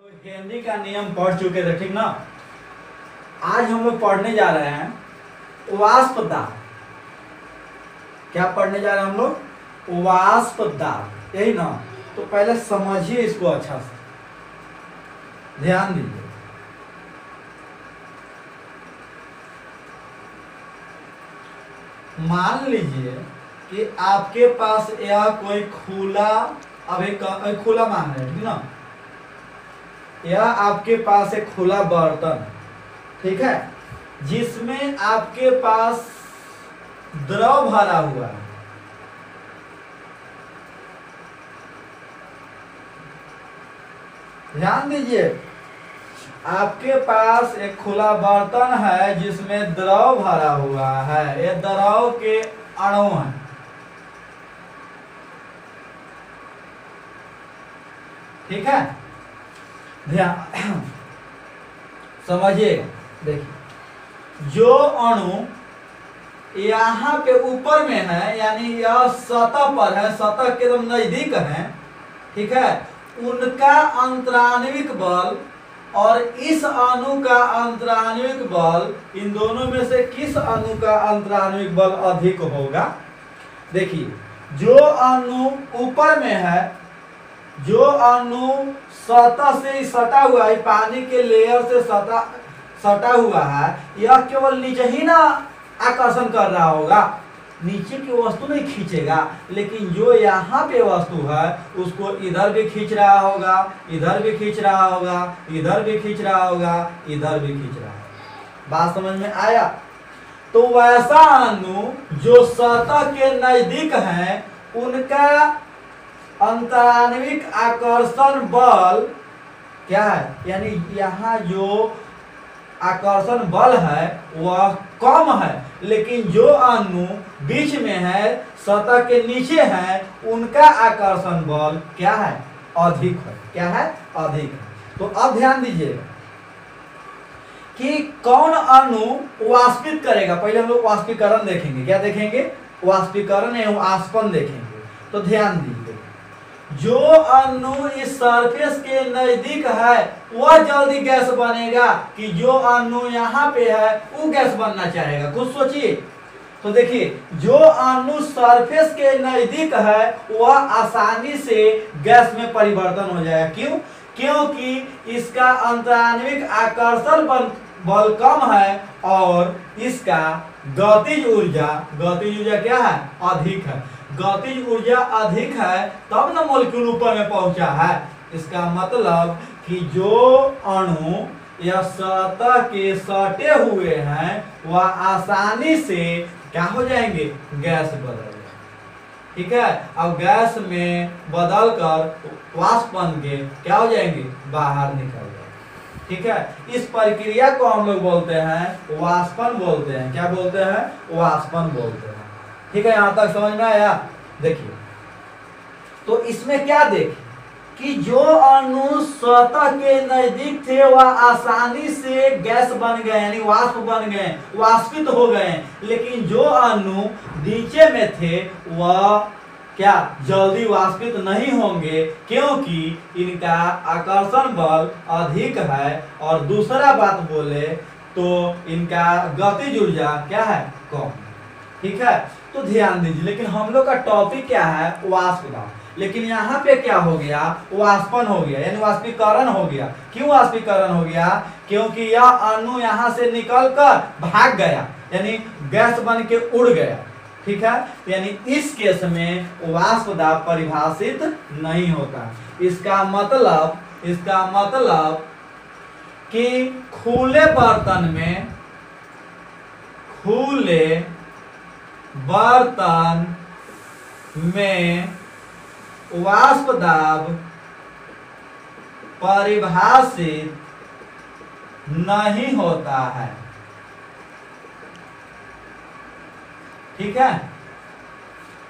तो हेनरी का नियम पढ़ चुके थे, ठीक ना। आज हम लोग पढ़ने जा रहे हैं वाष्प दाब। क्या पढ़ने जा रहे हैं हम लोग? वाष्प दाब, यही ना। तो पहले समझिए इसको अच्छा से, ध्यान दीजिए। मान लीजिए कि आपके पास यह कोई खुला, अभी खुला मान रहे हैं, ठीक ना। यह आपके पास एक खुला बर्तन, ठीक है, जिसमें आपके पास द्रव भरा हुआ है। ध्यान दीजिए, आपके पास एक खुला बर्तन है जिसमें द्रव भरा हुआ है। ये द्रव के अणु हैं, ठीक है। ध्यान समझिएगा। देखिए, जो अणु यहाँ पे ऊपर में है, यानी यह सतह पर है, सतह के एकदम नजदीक है, ठीक है, उनका अंतराण्विक बल और इस अणु का अंतराण्विक बल, इन दोनों में से किस अणु का अंतराण्विक बल अधिक होगा? देखिए, जो अणु ऊपर में है, जो अणु सतह से सटा हुआ है, पानी के लेयर से सटा हुआ है, यह केवल नीचे ही ना आकर्षण कर रहा होगा, नीचे की वस्तु नहीं खींचेगा। लेकिन जो यहाँ पे वस्तु है उसको इधर भी खींच रहा होगा, इधर भी खींच रहा होगा, इधर भी खींच रहा होगा, इधर भी खींच रहा होगा। बात समझ में आया? तो वैसा अणु जो सतह के नजदीक है, उनका अंतराण्विक आकर्षण बल क्या है? यानी यहाँ जो आकर्षण बल है वह कम है, लेकिन जो अणु बीच में है, सतह के नीचे है, उनका आकर्षण बल क्या है? अधिक है। क्या है? अधिक है। तो अब ध्यान दीजिएगा कि कौन अणु वाष्पित करेगा। पहले हम लोग वाष्पीकरण देखेंगे। क्या देखेंगे? वाष्पीकरण एवं वाष्पन देखेंगे। तो ध्यान दीजिए, जो अणु इस सरफेस के नजदीक है वह जल्दी गैस बनेगा कि जो अणु यहाँ पे है वो गैस बनना चाहेगा। कुछ सोचिए। तो देखिए, जो अणु सरफेस के नजदीक है वह आसानी से गैस में परिवर्तन हो जाएगा। क्यों? क्योंकि इसका अंतराण्विक आकर्षण बल कम है और इसका गतिज ऊर्जा क्या है? अधिक है। गतिज ऊर्जा अधिक है, तब न मॉलिक्यूल ऊपर में पहुंचा है। इसका मतलब कि जो अणु या सतह के सटे हुए हैं वह आसानी से क्या हो जाएंगे? गैस बदल जाएंगे, ठीक है। अब गैस में बदल कर वाष्प बन के क्या हो जाएंगे? बाहर निकल जाएंगे, ठीक है। इस प्रक्रिया को हम लोग बोलते हैं वाष्पन बोलते हैं। क्या बोलते हैं? वाष्पन बोलते हैं, ठीक है। यहां तक समझ में आया? देखिए, तो इसमें क्या देखें कि जो अणु सतह के नजदीक थे वह आसानी से गैस बन गए, यानी वाष्प बन गए, वाष्पित हो गए। लेकिन जो अणु नीचे में थे वह क्या जल्दी वाष्पित नहीं होंगे, क्योंकि इनका आकर्षण बल अधिक है। और दूसरा बात बोले तो इनका गतिज ऊर्जा क्या है? कम, ठीक है। तो ध्यान दीजिए, लेकिन हम लोग का टॉपिक क्या है? वाष्प दाब। लेकिन यहाँ पे क्या हो गया? वाष्पन हो गया, यानी वाष्पीकरण हो गया। क्यों वाष्पीकरण हो गया? क्योंकि यह अणु यहाँ से निकलकर भाग गया, यानी गैस बन के उड़ गया, ठीक है। यानी इस केस में वाष्प दाब परिभाषित नहीं होता। इसका मतलब कि खुले बर्तन में वाष्प दाब परिभाषित नहीं होता है, ठीक है।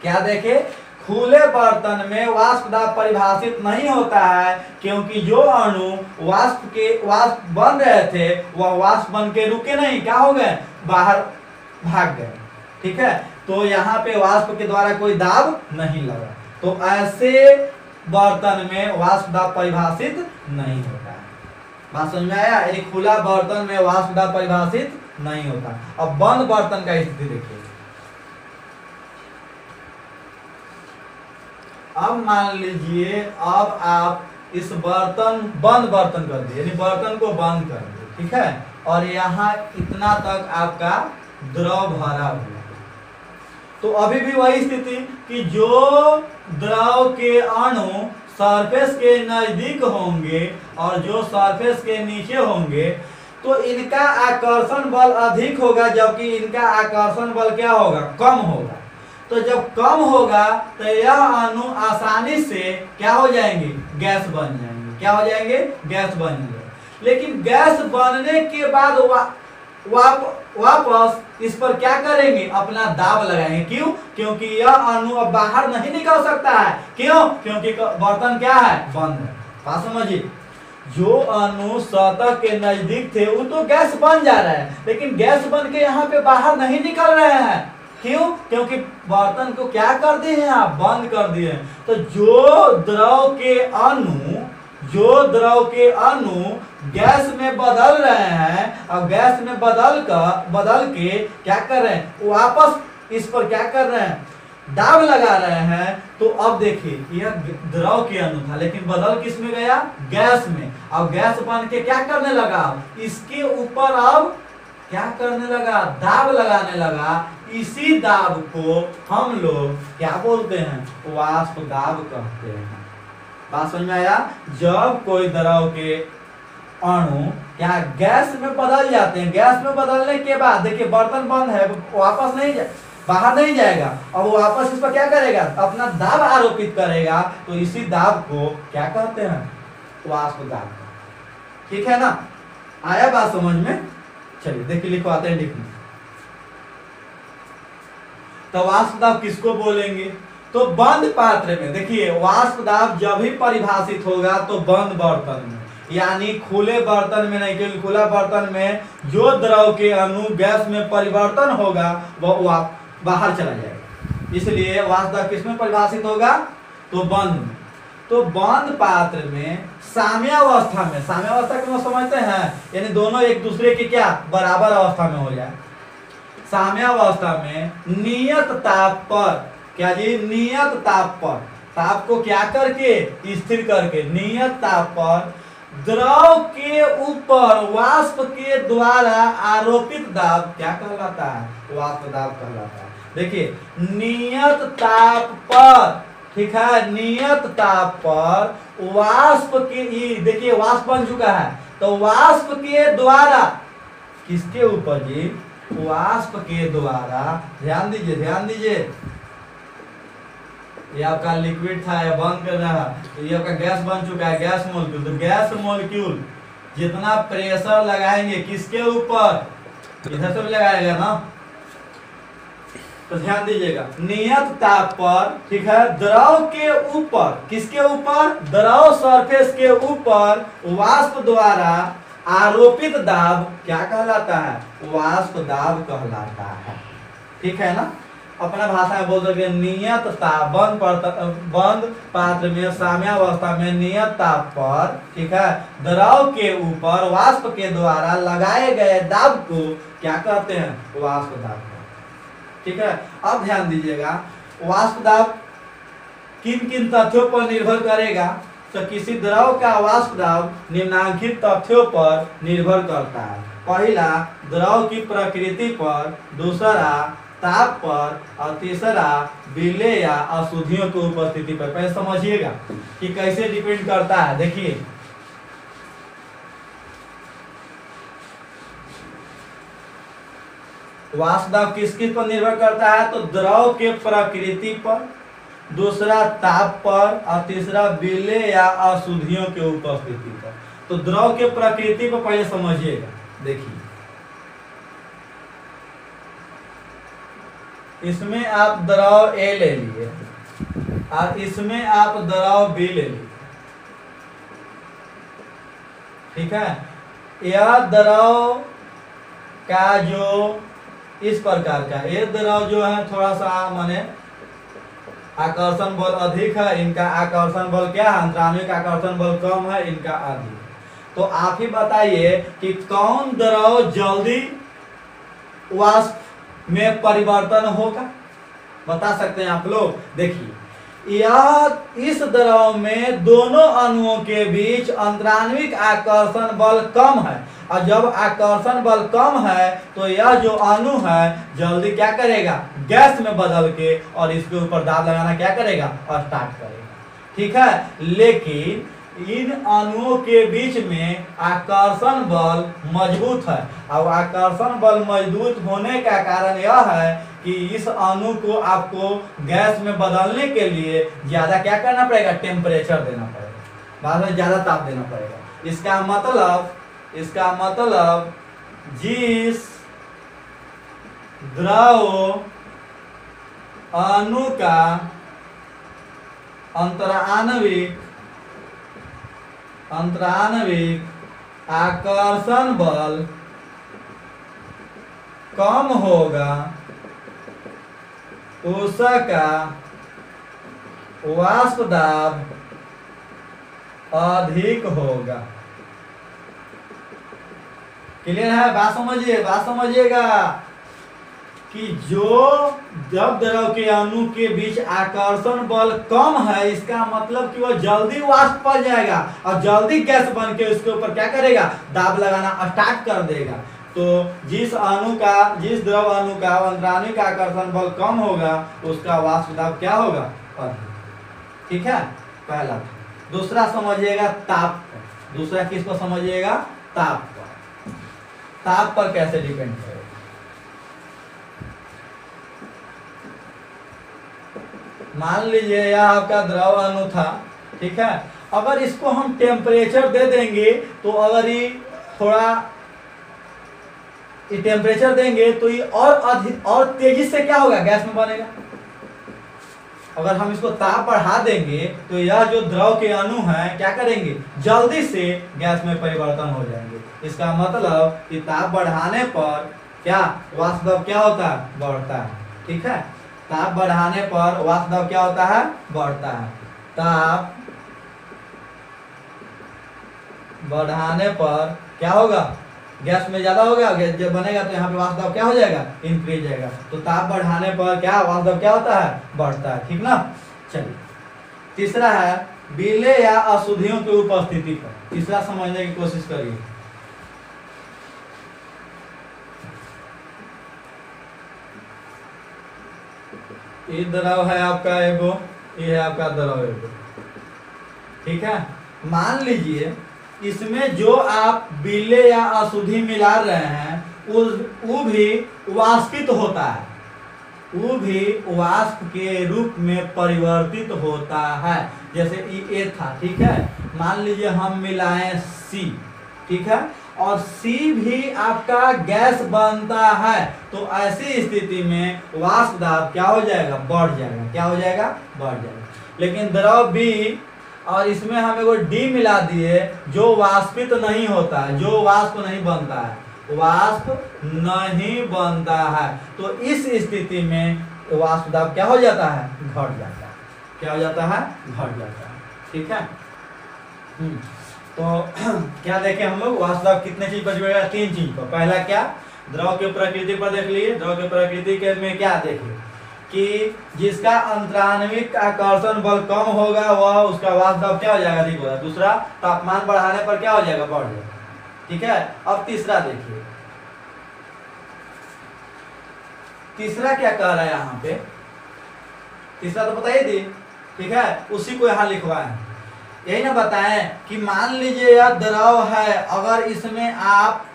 क्या देखे? खुले बर्तन में वाष्प दाब परिभाषित नहीं होता है, क्योंकि जो अणु वाष्प बन रहे थे वह वाष्प बन के रुके नहीं, क्या हो गए? बाहर भाग गए, ठीक है। तो यहाँ पे वाष्प के द्वारा कोई दाब नहीं लगा। तो ऐसे बर्तन में वाष्प दाब परिभाषित नहीं होता है। बात समझ में आया? यानी खुला बर्तन में वाष्प दाब परिभाषित नहीं होता। अब बंद बर्तन का स्थिति देखिए। अब मान लीजिए अब आप इस बंद बर्तन कर दिए, यानी बर्तन को बंद कर दिए, ठीक है, और यहाँ इतना तक आपका द्रव भरा हुआ, तो अभी भी वही स्थिति कि जो द्रव के अणु सरफेस के नजदीक होंगे और जो सरफेस के नीचे होंगे तो इनका आकर्षण बल अधिक होगा, जबकि इनका आकर्षण बल क्या होगा? कम होगा। तो जब कम होगा तो यह अणु आसानी से क्या हो जाएंगे? गैस बन जाएंगे। क्या हो जाएंगे? गैस बन जाएंगे। लेकिन गैस बनने के बाद वापस इस पर क्या करेंगे? अपना दाब लगाएंगे। क्यों? क्योंकि यह अणु अब बाहर नहीं निकल सकता है। क्यों? क्योंकि बर्तन क्या है? बंद है। बात समझिए, जो अणु सतह के नजदीक थे वो तो गैस बन जा रहा है, लेकिन गैस बन के यहाँ पे बाहर नहीं निकल रहे हैं। क्यों? क्योंकि बर्तन को क्या कर दिए हैं आप? बंद कर दिए हैं। तो जो द्रव के अणु गैस में बदल रहे हैं, अब गैस में बदल के क्या कर रहे हैं? वापस इस पर क्या कर रहे हैं? दाब लगा रहे हैं। तो अब देखिए, यह द्रव के अणु था लेकिन बदल किस में गया? गैस में। अब गैस बन के क्या करने लगा? इसके ऊपर अब क्या करने लगा? दाब लगाने लगा। इसी दाब को हम लोग क्या बोलते हैं? वाष्प दाब कहते हैं। बात समझ में आया? जब कोई द्रव के अणु क्या गैस में बदल जाते हैं, गैस में बदलने के बाद देखिए बर्तन बंद है, वापस नहीं बाहर नहीं जाएगा, अब वो वापस इस पर क्या करेगा? अपना दाब आरोपित करेगा। तो इसी दाब को क्या कहते हैं? वाष्प दाब। ठीक है ना? आया बात समझ में? चलिए देखिए, लिखवाते हैं लिखने। तो वाष्प दाब किसको बोलेंगे? तो बंद पात्र में देखिए, वाष्प दाब जब भी परिभाषित होगा तो बंद बर्तन में, यानी खुले बर्तन में नहीं, क्योंकि खुला बर्तन में जो द्रव के अणु गैस में परिवर्तन होगा वह बाहर चला जाएगा। इसलिए वाष्प दाब किसमें परिभाषित होगा? तो बंद में। तो बंद पात्र में साम्यावस्था में, साम्यावस्था क्यों समझते हैं? यानी दोनों एक दूसरे के क्या? बराबर अवस्था में हो जाए। साम्यावस्था में नियत ताप पर, क्या जी? नियत ताप पर, ताप को क्या करके? स्थिर करके, नियत ताप पर द्रव के ऊपर वाष्प के द्वारा आरोपित दाब क्या कहलाता है? वाष्प दाब कहलाता है। देखिए, नियत ताप पर, ठीक है, नियत ताप पर वाष्प के, देखिए वाष्प बन चुका है, तो वाष्प के द्वारा किसके ऊपर जी? वाष्प के द्वारा, ध्यान दीजिए ध्यान दीजिए, ये आपका लिक्विड था, ये बंद कर रहा है, तो ये आपका गैस बन चुका है, गैस मॉलिक्यूल। तो गैस मॉलिक्यूल जितना प्रेशर लगाएंगे किसके ऊपर? इधर से भी लगाएगा ना, तो ध्यान दीजिएगा, नियत ताप पर, ठीक है, द्रव के ऊपर, किसके ऊपर? द्रव सरफेस के ऊपर वाष्प द्वारा आरोपित दाब क्या कहलाता है? वाष्प दाब कहलाता है। ठीक है ना? अपना भाषा में बोल सकते हैं नियत ताप, बंद पात्र में साम्यावस्था में नियत ताप पर, ठीक है, द्रव के ऊपर वाष्प के द्वारा लगाए गए दाब को क्या कहते हैं? वाष्प दाब। ठीक है, अब ध्यान दीजिएगा, वाष्प दाब किन किन तथ्यों पर निर्भर करेगा? तो किसी द्रव का वाष्प दाब निम्नलिखित तथ्यों पर निर्भर करता है। पहला, द्रव की प्रकृति पर, दूसरा ताप पर, और तीसरा विलेय या अशुद्धियों की उपस्थिति पर। पहले समझिएगा कि कैसे डिपेंड करता है। देखिए, वाष्प दाब किस किस पर निर्भर करता है? तो द्रव के प्रकृति पर, दूसरा ताप पर, और तीसरा विलेय या अशुद्धियों की उपस्थिति पर। तो द्रव के प्रकृति पर पहले समझिएगा। देखिए, इसमें आप द्रव ए ले लिए और इसमें आप द्रव बी ले लिए। ठीक है, यह द्रव का जो इस प्रकार का, ये द्रव जो है थोड़ा सा माने आकर्षण बल अधिक है, इनका आकर्षण बल क्या है? अंतराणविक आकर्षण बल कम है, इनका अधिक। तो आप ही बताइए कि कौन द्रव जल्दी वाष्प में परिवर्तन होगा, बता सकते हैं आप लोग। देखिए यह इस द्रव में दोनों अणुओं के बीच अंतराण्विक आकर्षण बल कम है, और जब आकर्षण बल कम है तो यह जो अणु है जल्दी क्या करेगा, गैस में बदल के और इसके ऊपर दाब लगाना क्या करेगा, स्टार्ट करेगा। ठीक है, लेकिन इन अणुओं के बीच में आकर्षण बल मजबूत है, और आकर्षण बल मजबूत होने का कारण यह है कि इस अणु को आपको गैस में बदलने के लिए ज्यादा क्या करना पड़ेगा, टेम्परेचर देना पड़ेगा, बाद में ज्यादा ताप देना पड़ेगा। इसका मतलब जिस द्रव अणु का अंतराण्विक आकर्षण बल कम होगा उसका वाष्प दाब अधिक होगा। क्लियर है, बात समझिएगा कि जब द्रव के अणु के बीच आकर्षण बल कम है, इसका मतलब कि वह जल्दी वाष्प बन जाएगा और जल्दी गैस बन के उसके ऊपर क्या करेगा, दाब लगाना स्टार्ट कर देगा। तो जिस द्रव अणु का अंतराण्विक आकर्षण बल कम होगा उसका वाष्प दाब क्या होगा, अधिक। ठीक है, पहला। दूसरा समझिएगा ताप पर। दूसरा किस पर समझिएगा, ताप पर। ताप पर कैसे डिपेंड करेगा, मान लीजिए यह आपका द्रव अणु था, ठीक है, अगर इसको हम टेम्परेचर दे देंगे तो अगर ये थोड़ा टेम्परेचर देंगे तो ये और तेजी से क्या होगा, गैस में बनेगा। अगर हम इसको ताप बढ़ा देंगे तो यह जो द्रव के अणु हैं क्या करेंगे, जल्दी से गैस में परिवर्तन हो जाएंगे। इसका मतलब कि ताप बढ़ाने पर क्या वाष्प दाब क्या होता है, बढ़ता है। ठीक है, ताप बढ़ाने पर वाष्प दाब क्या होता है, बढ़ता है। ताप बढ़ाने पर क्या होगा, गैस में ज्यादा होगा, जब बनेगा तो यहाँ पे वाष्प दाब क्या हो जाएगा, इंक्रीज जाएगा। तो ताप बढ़ाने पर क्या वाष्प दाब क्या होता है, बढ़ता है। ठीक ना। चलिए तीसरा है विलेय या अशुद्धियों की उपस्थिति पर। तीसरा समझने की कोशिश करिए। ये द्रव है आपका एगो, ये है आपका द्रव एगो। ठीक है, मान लीजिए इसमें जो आप विलेय या अशुद्धि मिला रहे हैं वो भी वाष्पित होता है, वो भी वाष्प के रूप में परिवर्तित होता है। जैसे ए था, ठीक है, मान लीजिए हम मिलाएं सी, ठीक है, और सी भी आपका गैस बनता है, तो ऐसी स्थिति में वाष्प दाब क्या हो जाएगा, बढ़ जाएगा। क्या हो जाएगा, बढ़ जाएगा। लेकिन द्रव बी और इसमें हम एगो डी मिला दिए जो वाष्पित नहीं होता है, जो वाष्प नहीं बनता है, वाष्प नहीं बनता है, तो इस स्थिति में वाष्प दाब क्या हो जाता है, घट जाता है। क्या हो जाता है, घट जाता है। ठीक है, तो क्या देखें हम लोग, वाष्प दाब कितने चीज पर जुड़ेगा, तीन चीज पर। पहला क्या, द्रव की प्रकृति पर देख लिए। द्रव की प्रकृति के में क्या देखिए कि जिसका अंतराण्विक आकर्षण बल कम होगा वह उसका वाष्प दाब क्या हो जाएगा, अधिक होगा। दूसरा, तापमान बढ़ाने पर क्या हो जाएगा, बढ़ जाएगा। ठीक है, अब तीसरा देखिए, तीसरा क्या कह रहा है यहाँ पे, तीसरा तो बताइए दी। ठीक है, उसी को यहाँ लिखवाए, यही ना बताएं कि मान लीजिए यह द्रव है, अगर इसमें आप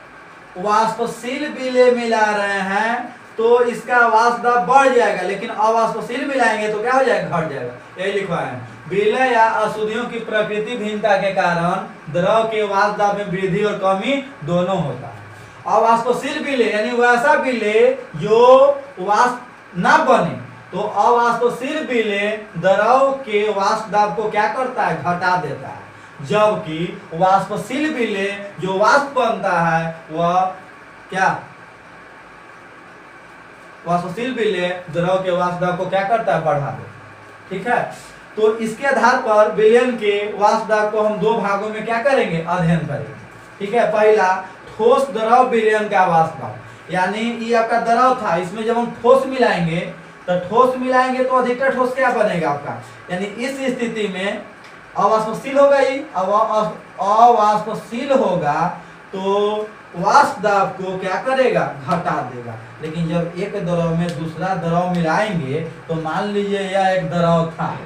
वाष्पशील विलेय मिला रहे हैं तो इसका वाष्प दाब बढ़ जाएगा, लेकिन अवाष्पशील मिलाएंगे तो क्या हो जाएगा, घट जाएगा। यही लिखवाए हैं, विलेय या अशुद्धियों की प्रकृति भिन्नता के कारण द्रव के वाष्प दाब में वृद्धि और कमी दोनों होता है। अवाष्पशील विलेय यानी वैसा विलेय जो वाष्प न बने, तो अवाष्पशील विलेय द्रव के वाष्प दाब को क्या करता है, घटा देता है। जबकि वाष्पशील विलेय जो वाष्प बनता है वह क्या, वाष्पशील विलेय द्रव के वाष्प दाब को क्या करता है, बढ़ा देता है। ठीक है, तो इसके आधार पर विलयन के वाष्प दाब को हम दो भागों में क्या करेंगे, अध्ययन करेंगे। ठीक है। पहला ठोस द्रव विलयन का वाष्प दाब, यानी ये आपका द्रव था, इसमें जब हम ठोस मिलाएंगे तो अधिकतर ठोस क्या बनेगा आपका, यानी इस स्थिति में अवाष्पशील होगा ही, अवाष्पशील होगा तो वाष्प दाब को क्या करेगा, घटा देगा। लेकिन जब एक द्रव में दूसरा द्रव मिलाएंगे तो मान लीजिए यह एक द्रव था,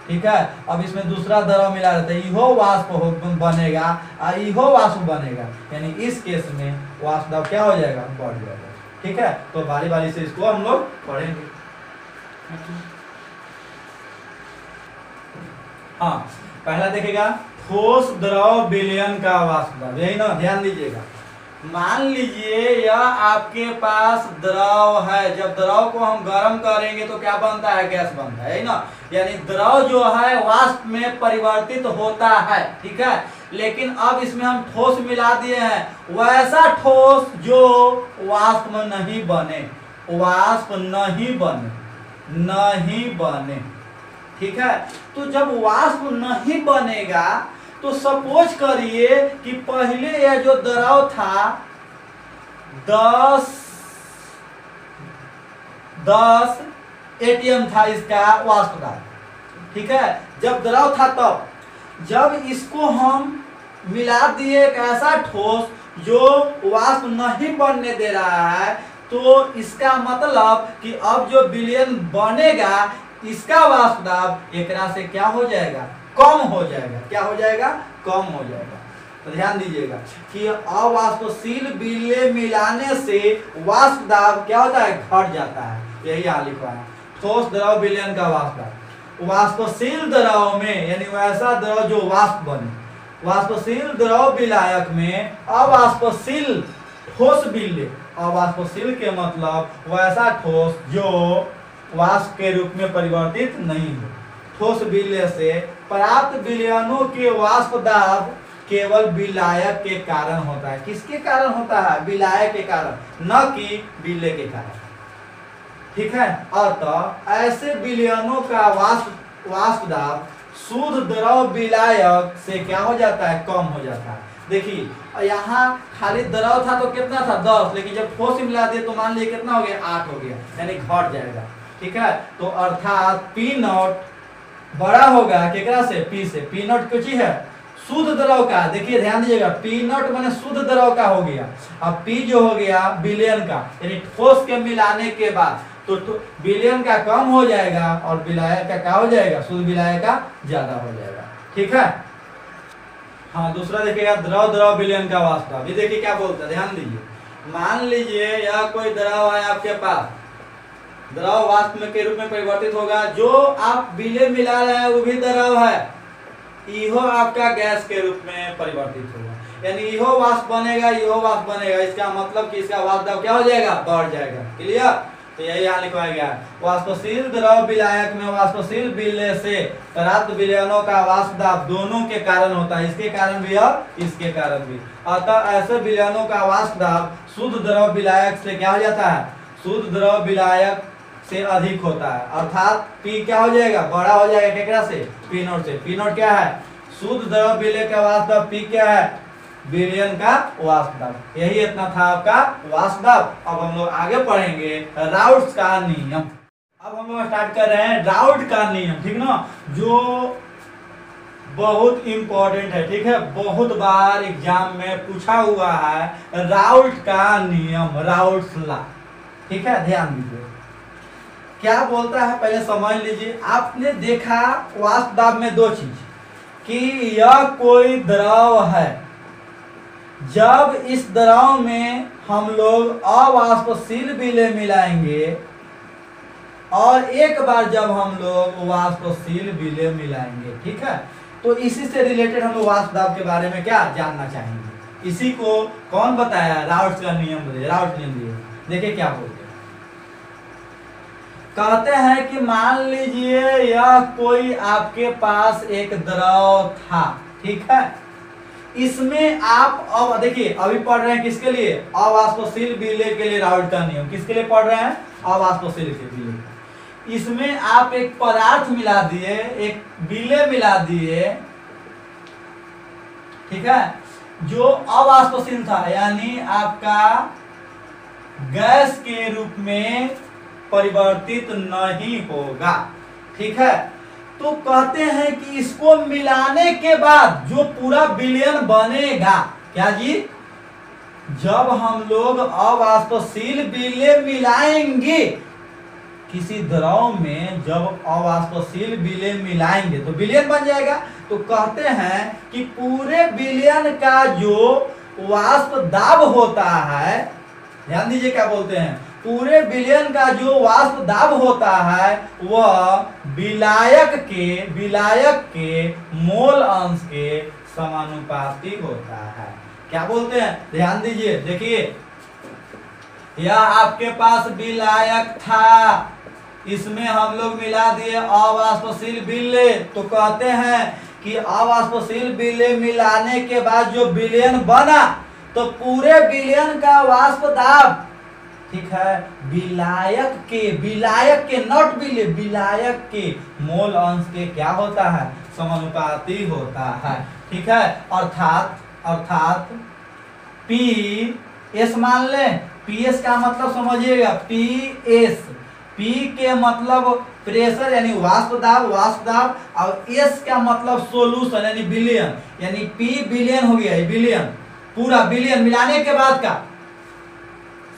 ठीक है, अब इसमें दूसरा द्रव मिला रहता है, इहो वाष्प बनेगा और इहो वाष्प बनेगा, यानी इस केस में वाष्प दाब क्या हो जाएगा, बढ़ जाएगा। ठीक है, तो बारी बारी से इसको हम लोग पढ़ेंगे। हाँ, पहला देखेगा ठोस द्रव विलयन का वाष्प दाब, यही ना, ध्यान दीजिएगा। मान लीजिए यह आपके पास द्रव है, जब द्रव को हम गर्म करेंगे तो क्या बनता है, गैस बनता है ना, यानी द्रव जो है वाष्प में परिवर्तित होता है। ठीक है, लेकिन अब इसमें हम ठोस मिला दिए हैं, वैसा ठोस जो वाष्प में नहीं बने, नहीं बने। ठीक है, तो जब वाष्प नहीं बनेगा तो सपोज करिए कि पहले यह जो द्रव था 10 एटीएम था इसका वाष्प दाब। ठीक है, जब द्रव था तब, जब इसको हम मिला दिए एक ऐसा ठोस जो वाष्प नहीं बनने दे रहा है, तो इसका मतलब कि अब जो विलयन बनेगा इसका वाष्प दाब एकरा से क्या हो जाएगा, कम हो जाएगा। क्या हो जाएगा, कम हो जाएगा। तो ध्यान दीजिएगा कि अवाष्पशील विलय मिलाने से वाष्प दाब क्या होता है, घट जाता है। यही यहाँ लिखा है, ठोस द्रव विलयन का वाष्प दाब। वाष्पशील द्रव में, यानी वैसा द्रव जो वाष्प बने, वाष्पशील द्रव विलायक में अवाष्पशील ठोस विलय, अवाष्पशील के मतलब वैसा ठोस जो वाष्प के रूप में परिवर्तित नहीं हो, ठोस विलय से प्राप्त विलयनों के वाष्प दाब केवल विलायक के कारण होता है। किसके कारण होता है, विलायक के कारण, न कि विलय के कारण। ठीक है, अतः ऐसे विलयनों का वाष्प दाब शुद्ध द्रव विलायक से क्या हो जाता है, कम हो जाता है। देखिए यहाँ खाली द्रव था तो कितना था, 10, लेकिन जब ठोस मिला दिए तो मान लीजिए कितना हो गया, 8 हो गया, यानी घट जाएगा। ठीक है, तो अर्थात पी नॉट बड़ा होगा केकरा से, पी से। पी नॉट कुछ ही है शुद्ध द्रव का, देखिए ध्यान दीजिएगा, पी नॉट माने शुद्ध द्रव का हो गया, अब पी जो हो गया विलयन का, यानी ठोस के मिलाने के बाद तो विलयन का कम हो जाएगा और विलायक का क्या हो जाएगा, शुद्ध विलायक का ज्यादा हो जाएगा। ठीक है, हाँ, दूसरा देखिएगा द्रव विलयन का वाष्प दाब। ये देखिए क्या बोलता है, ध्यान दीजिए। मान लीजिए यह कोई द्रव है आपके पास, द्रव वाष्प में के रूप में परिवर्तित होगा, जो आप विलय मिला रहे हैं वो भी द्रव है, इहो आपका गैस के रूप में परिवर्तित होगा, यानी इहो वाष्प बनेगा, इहो वाष्प बनेगा, इसका मतलब कि इसका वाष्प दाब क्या हो जाएगा, बढ़ जाएगा। क्लियर, तो यही यहाँ लिखवाया गया है, वाष्पशील द्रव विलायक में वाष्पशील विलय से प्राप्त विलयनों का वाष्प दाब दोनों के कारण होता है, इसके कारण भी और इसके कारण भी। अतः ऐसे विलयनों का वाष्प दाब शुद्ध द्रव विलायक से क्या हो जाता है, शुद्ध द्रव विलायक से अधिक होता है, अर्थात पी क्या हो जाएगा, बड़ा हो जाएगा केकरा से, पी नॉट से। पी नॉट क्या है, शुद्ध द्रव विलय का वाष्प दाब, पी क्या है, विलयन का वाष्प दाब। यही इतना था आपका वाष्प दाब। अब हम लोग आगे पढ़ेंगे राउट्स का नियम। अब हम लोग स्टार्ट कर रहे हैं राउट का नियम, ठीक ना, जो बहुत इंपॉर्टेंट है। ठीक है, बहुत बार एग्जाम में पूछा हुआ है राउट का नियम, राउट्स लॉ। ठीक है, ध्यान दीजिए क्या बोलता है, पहले समझ लीजिए। आपने देखा वाष्प दाब में दो चीज, कि यह कोई द्रव है, जब इस द्रव में हम लोग अवाष्पशील विलय मिलाएंगे और एक बार जब हम लोग वाष्पशील विलय मिलाएंगे। ठीक है, तो इसी से रिलेटेड हम लोग वाष्प दाब के बारे में क्या जानना चाहेंगे। इसी को कौन बताया, राउट्स का नियम, राउट नियम दिए। देखिए क्या बोलते हैं, कहते हैं कि मान लीजिए यह कोई आपके पास एक द्रव था। ठीक है, इसमें आप अब देखिए अभी पढ़ रहे हैं किसके लिए, अवाष्पशील विलय के लिए राउट का नियम। किसके लिए पढ़ रहे हैं, अवाष्पशील के विलय। इसमें आप एक पदार्थ मिला दिए, एक विलय मिला दिए। ठीक है, जो अवाष्पशील था, यानी आपका गैस के रूप में परिवर्तित नहीं होगा। ठीक है, तो कहते हैं कि इसको मिलाने के बाद जो पूरा विलयन बनेगा, क्या जी, जब हम लोग अवाष्पशील विलय मिलाएंगे किसी द्रव में, जब अवाष्पशील विलय मिलाएंगे तो विलयन बन जाएगा। तो कहते हैं कि पूरे विलयन का जो वाष्प दाब होता है, ध्यान दीजिए क्या बोलते हैं, पूरे विलयन का जो वाष्प दाब होता है वह विलायक के मोल अंश के समानुपाती होता है। क्या बोलते हैं, ध्यान दीजिए, देखिए यह आपके पास विलायक था, इसमें हम लोग मिला दिए अवाष्पशील विलय। तो कहते हैं कि अवाष्पशील विलय मिलाने के बाद जो विलयन बना तो पूरे विलयन का वाष्प दाब, ठीक है, विलायक के नॉट विलय, विलायक के मोल अंश के क्या होता है, समानुपाती होता है। ठीक है, अर्थात पी एस मान लें, पी एस का मतलब समझिएगा, पी एस, पी के मतलब प्रेशर यानी वाष्प दाब, और एस का मतलब सोल्यूशन यानी विलयन, यानी पी विलयन हो गया, विलयन, पूरा विलयन मिलाने के बाद का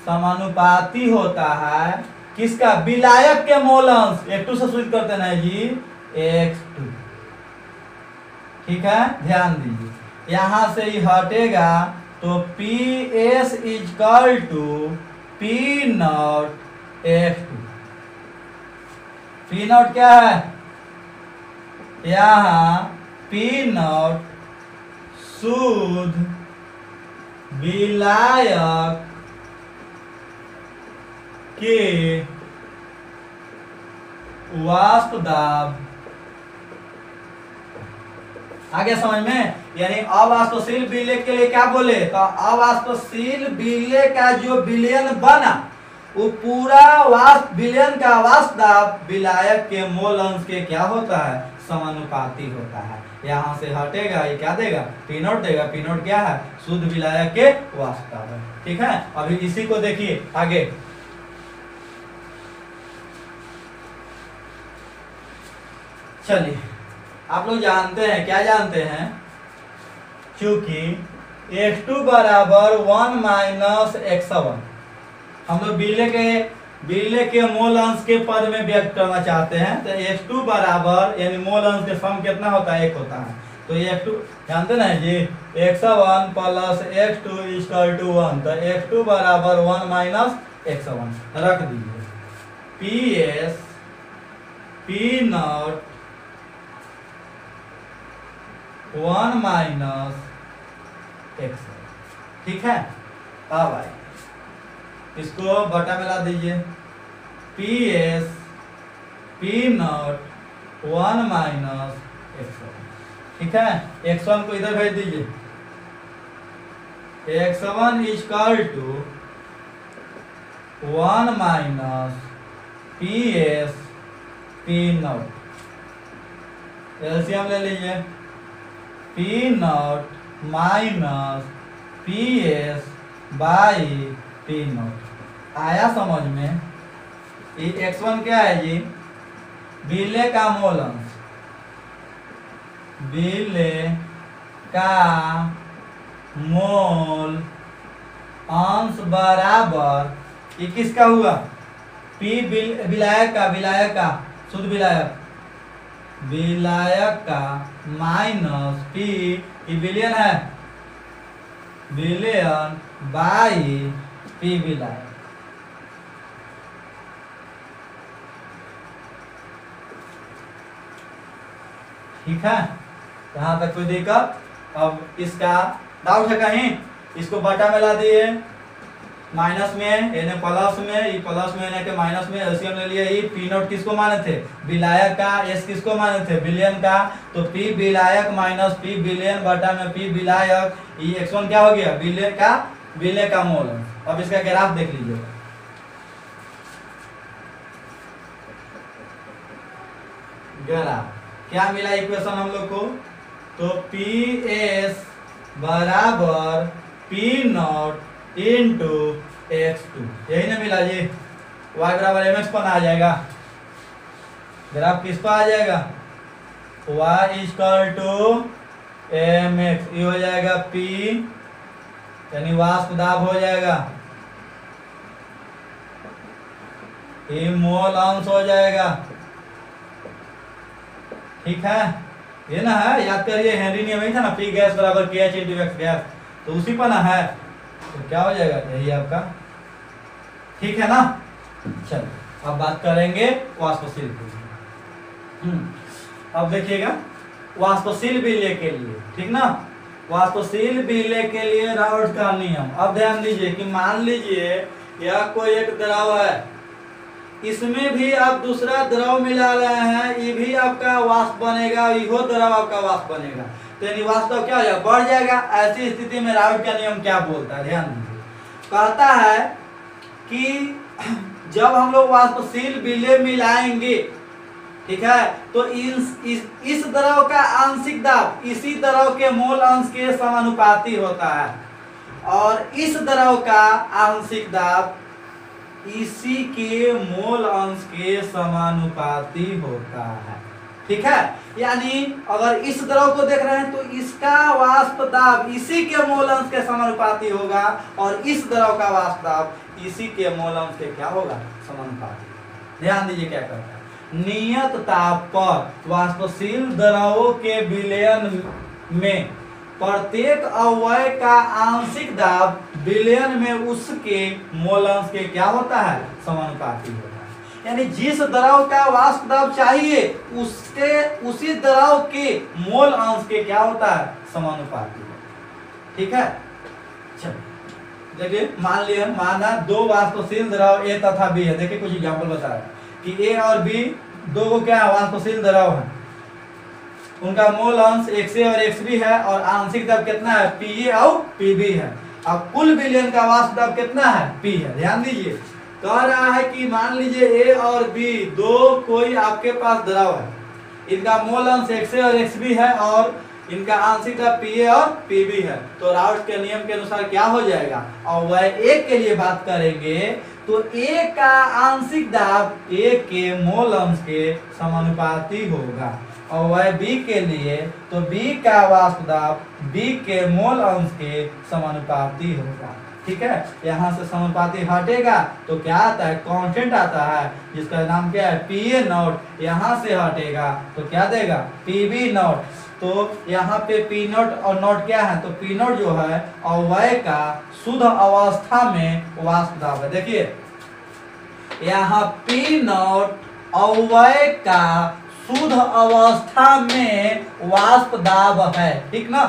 समानुपाती होता है किसका, विलायक के मोल अंश, X2 से सूचित करते हैं जी, X2। ठीक है, ध्यान दीजिए, यहां से ही हटेगा तो P S is equal to P naught X2। P naught क्या है, यहां पी नॉट शुद्ध विलायक के वाष्प दाब, आ गया समझ में, यानी अवाष्पशील विलय के लिए क्या बोले, तो अवाष्पशील विलय का जो विलयन बना वो पूरा वाष्प विलयन का वाष्प दाब विलायक के मोल अंश के क्या होता है, समानुपाती होता है। यहां से हटेगा, ये क्या देगा, पी नॉट देगा। पी नॉट क्या है, शुद्ध विलायक के वाष्प दाब है। ठीक है, अभी इसी को देखिए आगे, चलिए आप लोग जानते हैं, क्या जानते हैं, क्योंकि X2 बराबर 1 माइनस X1 हम लोग विलय के मोल अंश के पद में व्यक्त करना चाहते हैं, तो X2 बराबर यानी मोल अंश के सम कितना होता है, 1 होता है। तो X2 जानते ना जी, X1 plus X2 equal to 1, तो X2 बराबर 1 माइनस X1 रख दीजिए, P S P naught 1 minus X1। ठीक है, अब आइए इसको बटा में ला दीजिए, P S P naught 1 minus X1। ठीक है, X1 को इधर भेज दीजिए, X1 equal to 1 minus P S P naught, LCM ले लीजिए, P naught minus P S by P naught. आया समझ में, ये X1 क्या है जी, विलय का मोल अंश, विलय का मोल अंश बराबर, ये किसका हुआ, पी विलायक का शुद्ध विलायक का माइनस पी, ये विलयन है, विलयन बाई पी विलायक। ठीक है, यहाँ तक कोई दिक्कत। अब इसका डाउट है कहीं, इसको बटा में ला दिए, माइनस में यानी प्लस में, ये प्लस में यानी के माइनस में, एलसीएम ले लिए। ये पी नॉट किसको माने थे, विलायक का, एस किसको माने थे, विलयन का, तो पी विलायक माइनस पी विलयन बटा में पी विलायक, ये X1 क्या हो गया, विलय का मोल। अब इसका ग्राफ देख लीजिए, ग्राफ क्या मिला इक्वेशन हम लोग को, तो पी एस बराबर पी नॉट इंटू x2, यही ना मिला जी। y बराबर mx पर आ जाएगा, ग्राफ किस पर आ जाएगा, y इक्वल टू mx, ये हो जाएगा p, यानी वाष्प दाब हो जाएगा, ये मोल अंश हो जाएगा। ठीक है, ये ना है, याद करिए हेनरी नियम ही था ना, पी गैस बराबर के एच इंटू एक्स गैस, तो उसी पर ना है, तो क्या हो जाएगा, यही आपका। ठीक है ना। चलो अब बात करेंगे वाष्पशील के लिए। अब देखिएगा वाष्पशील विलय के लिए, ठीक ना, वाष्पशील विलय के लिए राउट का नियम। अब ध्यान दीजिए कि मान लीजिए यह कोई एक द्रव है, इसमें भी आप दूसरा द्रव मिला रहे हैं, ये भी आपका वाष्प बनेगा, यहो द्रव आपका वाष्प बनेगा, तो यानी वाष्प क्या हो जाएगा, बढ़ जाएगा। ऐसी स्थिति में राउट का नियम क्या बोलता है, ध्यान दीजिए, कहता है कि जब हम लोग वाष्पशील विलय मिलाएंगे, ठीक है, तो इस द्रव का आंशिक दाब इसी द्रव के मोल अंश के समानुपाती होता है, और इस द्रव का आंशिक दाब इसी के मोल अंश के समानुपाती होता है। ठीक है, यानी अगर इस द्रव को देख रहे हैं तो इसका वाष्प दाब इसी के मोल अंश के समानुपाती होगा, और इस द्रव का वाष्प दाब इसी के मोल अंश के क्या होगा, समानुपाती। ध्यान दीजिए क्या करता है, नियत ताप पर वाष्पशील द्रवों के विलयन में प्रत्येक अवयव का आंशिक दाब विलयन में उसके मोल अंश के क्या होता है, समानुपाती होता है। यानी जिस द्रव का वाष्प दाब चाहिए उसी द्रव के मोल अंश के क्या होता है, समानुपाती होता है। ठीक है, चलो देखिए, मान लिया माना दो वाष्पशील द्रव ए तथा बी है। देखिए कुछ एग्जांपल बता रहा है कि ए और बी दो को क्या वाष्पशील द्रव है, उनका मोल अंश XA और XB है, और आंशिक दाब कितना है, PA और PB है। अब कुल विलयन का वाष्प दाब कितना है, P है। ध्यान दीजिए, कह रहा है कि मान लीजिए A और B दो कोई आपके पास द्रव है, इनका मोल अंश XA और XB है, और इनका आंशिक दाब PA और PB है, तो राउट के नियम के अनुसार क्या हो जाएगा। और वह एक के लिए बात करेंगे तो A का आंशिक दाब A के मोल अंश के समानुपाती होगा, और वह B के लिए तो B का वाष्प दाब B के मोल अंश के समानुपाती होगा। ठीक है, यहाँ से समानुपाती हटेगा तो क्या आता है, कांस्टेंट आता है, जिसका नाम क्या है, PA नॉट। यहाँ से हटेगा तो क्या देगा, PB नॉट। तो यहाँ पे P नॉट और नॉट क्या है, तो P नॉट जो है अवयव का शुद्ध अवस्था में वाष्प दाब है। देखिए यहाँ P नॉट अवयव का शुद्ध अवस्था में वाष्प दाब है। ठीक ना,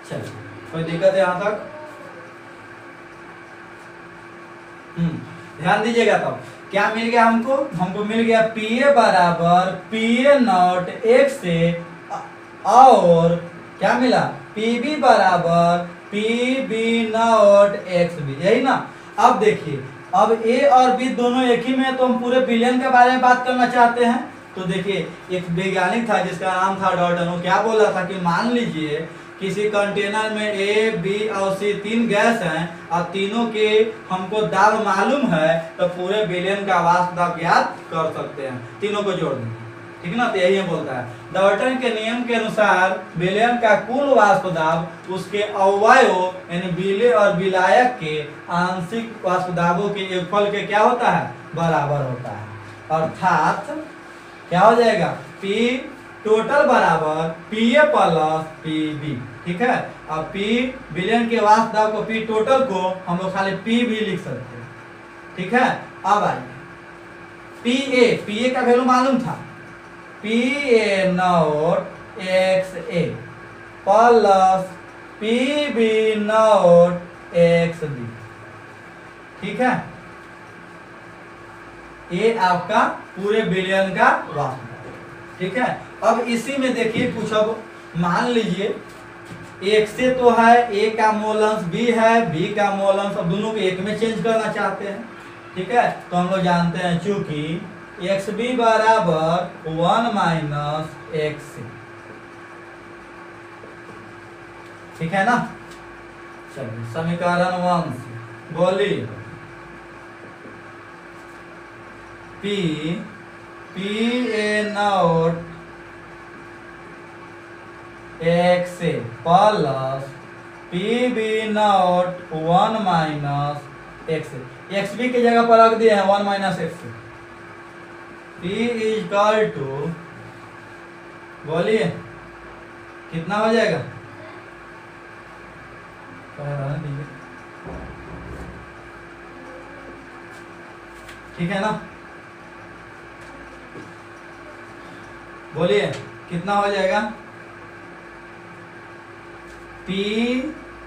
चलिए कोई दिक्कत है यहां तक। ध्यान दीजिएगा, तब क्या मिल गया हमको मिल गया PA बराबर PA नॉट XA, और क्या मिला, PB बराबर PB नॉट XB, यही ना। अब देखिए, अब A और B दोनों एक ही में, तो हम पूरे विलयन के बारे में बात करना चाहते हैं। तो देखिए एक वैज्ञानिक था जिसका नाम था डॉल्टन, वो क्या बोला था कि मान लीजिए किसी कंटेनर में A, B और C तीन गैस हैं, और तीनों के हमको दाब मालूम है, तो पूरे विलयन का वाष्प दाब ज्ञात कर सकते हैं, तीनों को जोड़ देंगे। ठीक ना, तो यही बोलता है डॉल्टन के नियम के अनुसार विलयन का कुल वाष्प दाब उसके अवयव यानी विलय और विलायक के आंशिक वाष्प दाबों के योगफल के क्या होता है, बराबर होता है। अर्थात क्या हो जाएगा, P टोटल बराबर PA प्लस PB। ठीक है, अब P विलयन के वाष्प दाब को P टोटल को हम लोग खाली P भी लिख सकते हैं। ठीक है, अब आइए PA का वैल्यू मालूम था, PA not XA plus PB not XB। ठीक है, ये आपका पूरे विलयन का वाष्प दाब। ठीक है, अब इसी में देखिए कुछ, अब मान लीजिए एक से तो है A का मोल अंश B है, B का मोल अंश, अब दोनों को एक में चेंज करना चाहते हैं। ठीक है, तो हम लोग जानते हैं चूंकि XB बराबर 1 माइनस XC। ठीक है ना, चलिए समीकरण 1 से बोलिए P A not X A plus P B naught 1 minus X B की जगह पर रख दिए हैं 1 minus X P is equal to बोलिए कितना हो जाएगा ठीक है ना बोलिए कितना हो जाएगा P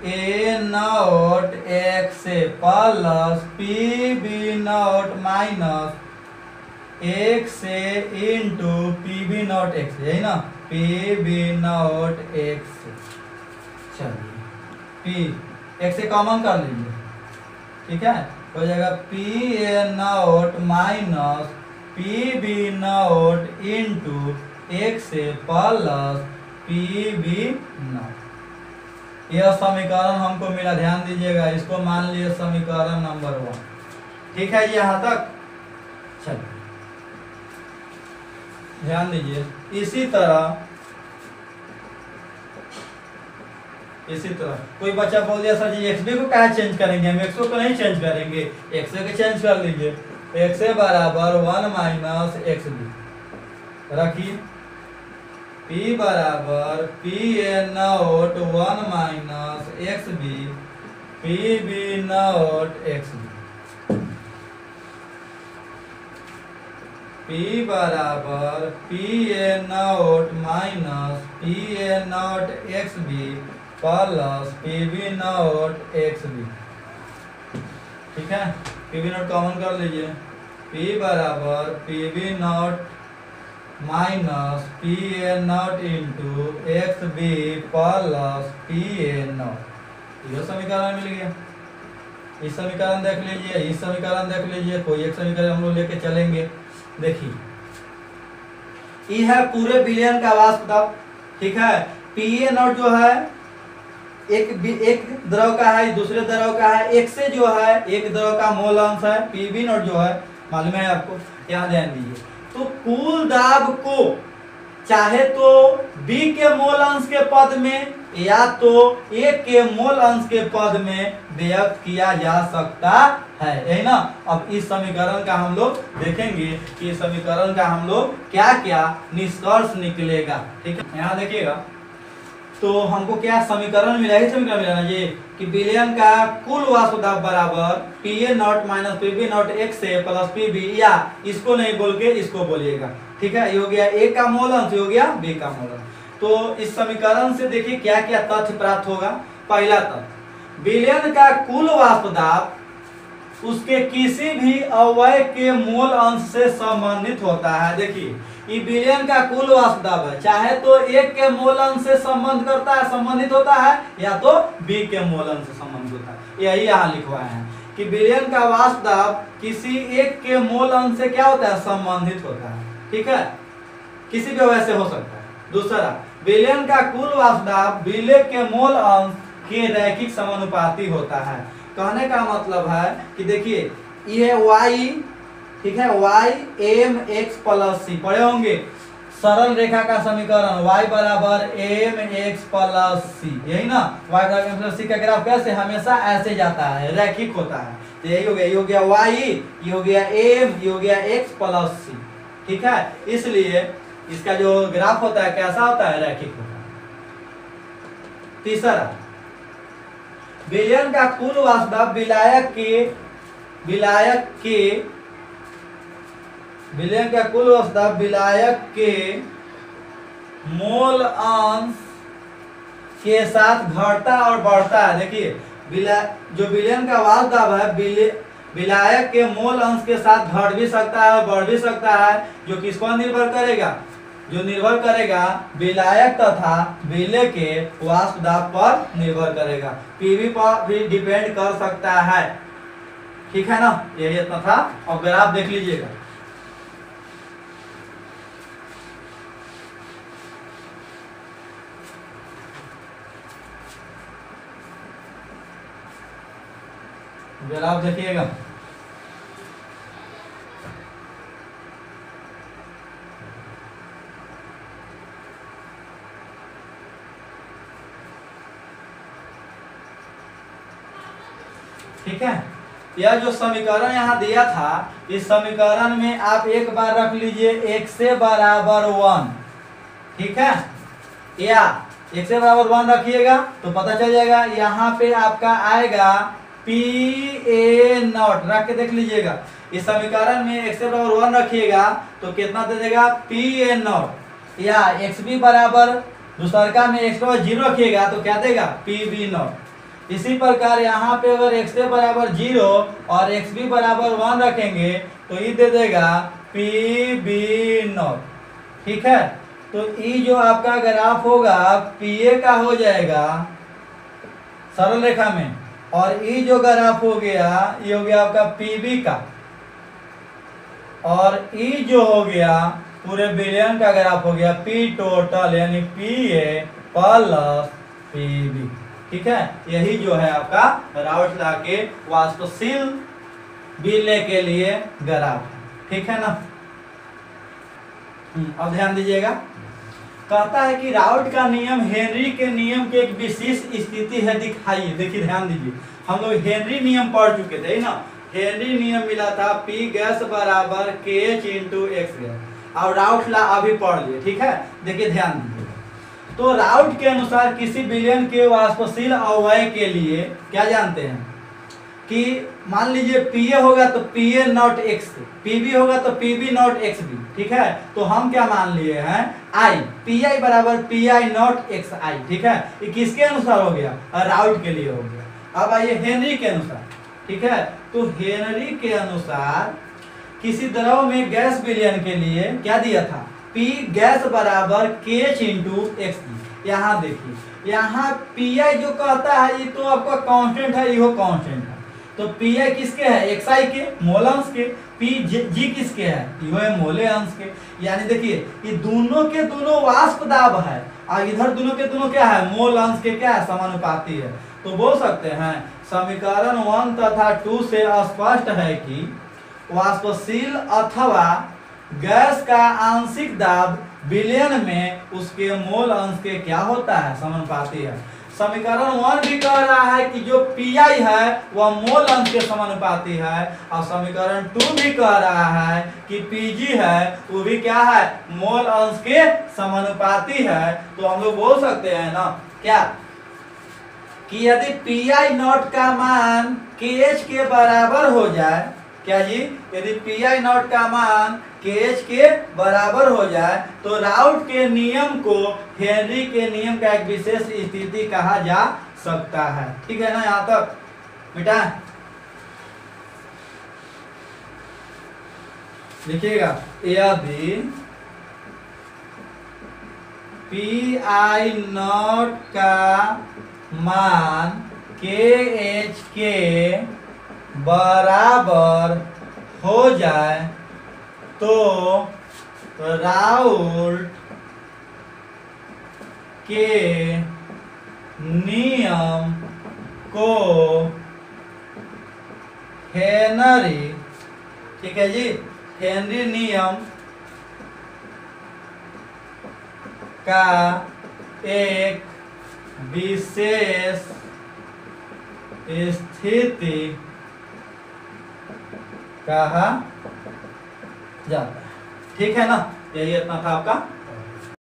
A not X A plus P B nought minus X A into P B nought X यही ना पी बी नॉट एक्स चलिए पी एक्स ए कॉमन कर लीजिए ठीक है हो जाएगा P A nought minus P B nought into X A plus P B nought यह समीकरण हमको मिला ध्यान दीजिएगा इसको मान लिए समीकरण नंबर 1 ठीक है जी यहाँ तक चलिए ध्यान दीजिए इसी तरह कोई बच्चा बोल दिया सर जी एक्स बी को क्या चेंज करेंगे हम एक्स को नहीं चेंज करेंगे एक्स ए को चेंज कर लीजिए एक्स ए बराबर 1 माइनस एक्स बी रखिए P बराबर P A nought 1 minus X B P B nought X B P बराबर P A nought minus P A not X B plus P B nought X B ठीक है P B not common कर लीजिए P बराबर P B nought minus P A nought into X B plus P A nought यह समीकरण मिल गया इस समीकरण देख लीजिए इस समीकरण देख लीजिए कोई एक समीकरण हम लोग लेके चलेंगे देखिए ये है पूरे बिलियन का वास्तव ठीक है पी ए नॉट जो है एक द्रव का है दूसरे द्रव का है एक से जो है एक द्रव का मोल अंश है पी बी नॉट जो है मालूम है आपको यहाँ ध्यान दीजिए तो कुल दाब को चाहे तो B के मोल अंश के पद में या तो A के मोल अंश के पद में व्यक्त किया जा सकता है यही ना अब इस समीकरण का हम लोग देखेंगे कि इस समीकरण का हम लोग क्या क्या निष्कर्ष निकलेगा ठीक है यहाँ देखिएगा तो हमको क्या समीकरण मिला है समीकरण मिला ना ये कि विलयन का कुल वाष्प दाब बराबर P A nought minus P B nought X A plus P B या इसको नहीं बोल के इसको बोलिएगा ठीक है ये हो गया ए का मोल अंश हो गया बी का मोल अंश तो इस समीकरण से देखिए क्या क्या तथ्य प्राप्त होगा पहला तथ्य विलयन का कुल वाष्प दाब उसके किसी भी अवयव के मोल अंश से संबंधित होता है देखिए ये विलयन का कुल वाष्प दाब है चाहे तो एक के मोल अंश से संबंधित होता है या तो बी के मोल अंश से संबंधित होता है यही यहाँ लिखवाया है कि विलयन का वाष्प दाब किसी एक के मोल अंश से क्या होता है संबंधित होता है ठीक है किसी भी अवयव से हो सकता है दूसरा विलयन का कुल वाष्प दाब विलय के मोल अंश के रैखिक समानुपाती होता है कहने का मतलब है कि देखिए ये y ठीक है y m x प्लस सी पढ़े होंगे सरल रेखा का समीकरण y बराबर m x प्लस सी यही ना y बराबर m प्लस सी का ग्राफ कैसे हमेशा ऐसे जाता है रैखिक होता है तो यही हो गया ये हो गया y ये हो गया m ये हो गया x प्लस सी ठीक है इसलिए इसका जो ग्राफ होता है कैसा होता है रैखिक होता है तीसरा विलयन का कुल वाष्प दाब विलयन का कुल वाष्प दाब विलायक के मोल अंश के साथ घटता और बढ़ता है देखिए जो विलयन का वाष्प दाब है विलायक के मोल अंश के साथ घट भी सकता है बढ़ भी सकता है जो किस पर निर्भर करेगा जो निर्भर करेगा विलायक तथा विलय के वाष्प दाब पर निर्भर करेगा पीवी पर भी डिपेंड कर सकता है ठीक है ना यही इतना था और ग्राफ देख लीजिएगा ग्राफ देखिएगा, ठीक है। यह जो समीकरण यहाँ दिया था, इस समीकरण में आप एक बार रख लीजिए x से बराबर 1, ठीक है, या x से बराबर 1 रखिएगा तो पता चल जाएगा। यहाँ पे आपका आएगा पी ए नॉट, रख के देख लीजिएगा। इस समीकरण में x से बराबर 1 रखिएगा तो कितना दे देगा, पी ए नॉट, या x भी बराबर दूसरका में x बराबर 0 रखिएगा तो क्या देगा, पी बी नॉट। इसी प्रकार यहाँ पे अगर x से बराबर 0 और x भी बराबर 1 रखेंगे तो ये दे देगा पी बी नॉट, ठीक है। तो ये जो आपका ग्राफ होगा पी ए का हो जाएगा सरल रेखा में, और ये जो ग्राफ हो गया ये हो गया आपका पी बी का, और ये जो हो गया पूरे बिलियन का ग्राफ हो गया पी टोटल, यानी P A plus P B, ठीक है। यही जो है आपका राउथ लॉ के वाष्पशील बिजली के लिए ग्राफ है, ठीक है ना। अब ध्यान दीजिएगा, कहता है कि राउथ का नियम हेनरी के नियम की एक विशेष स्थिति है, दिखाइए। देखिए ध्यान दीजिए, हम लोग हेनरी नियम पढ़ चुके थे ना। हेनरी नियम मिला था पी गैस बराबर के एच इंटू एक्स गैस, और राउथ लॉ अभी पढ़ लिए, ठीक है। देखिए ध्यान दीजिए, तो राउथ के अनुसार किसी विलयन के वाष्पशील अवयव के लिए क्या जानते हैं कि मान लीजिए पी ए होगा तो P A not X, P B होगा तो P B nought X B, ठीक है। तो हम क्या मान लिए हैं, आई, पी आई बराबर पी आई नॉट एक्स आई, ठीक है। ये किसके अनुसार हो गया, राउथ के लिए हो गया। अब आइए हेनरी के अनुसार, ठीक है। तो हेनरी के अनुसार किसी द्रव में गैस विलयन के लिए क्या दिया था, P गैस बराबर के एच इंटू एक्स। यहाँ देखिए, यहाँ पी आई जो कहता है ये तो आपका कांस्टेंट है, ये कांस्टेंट है। तो पी आई किसके है, एक्स आई के, मोल अंश के। पी जी किसके है, ये है मोले अंश के। यानी देखिए ये दोनों के दोनों वाष्प दाब है, और इधर दोनों के दोनों क्या है, मोल अंश के क्या है, समानुपाती है। तो बोल सकते हैं समीकरण 1 तथा 2 से स्पष्ट है कि वाष्पशील अथवा गैस का आंशिक दाब विलयन में उसके मोल अंश के क्या होता है, समानुपाती है। समीकरण 1 भी कह रहा है कि जो पी आई है वह मोल अंश के समानुपाती है, और समीकरण 2 भी कह रहा है कि पी जी है वो भी क्या है, मोल अंश के समानुपाती है। तो हम लोग बोल सकते हैं ना क्या, कि यदि पी आई नॉट का मान के एच के बराबर हो जाए, क्या जी, यदि पी आई नॉट का मान के एच के बराबर हो जाए तो राउथ के नियम को हेनरी के नियम का एक विशेष स्थिति कहा जा सकता है, ठीक है ना। यहाँ तक बेटा लिखिएगा, यदि पी आई नॉट का मान के एच के बराबर हो जाए तो राउथ के नियम को हेनरी, ठीक है जी, हेनरी नियम का एक विशेष स्थिति कहा जाता है, ठीक है ना। यही इतना था आपका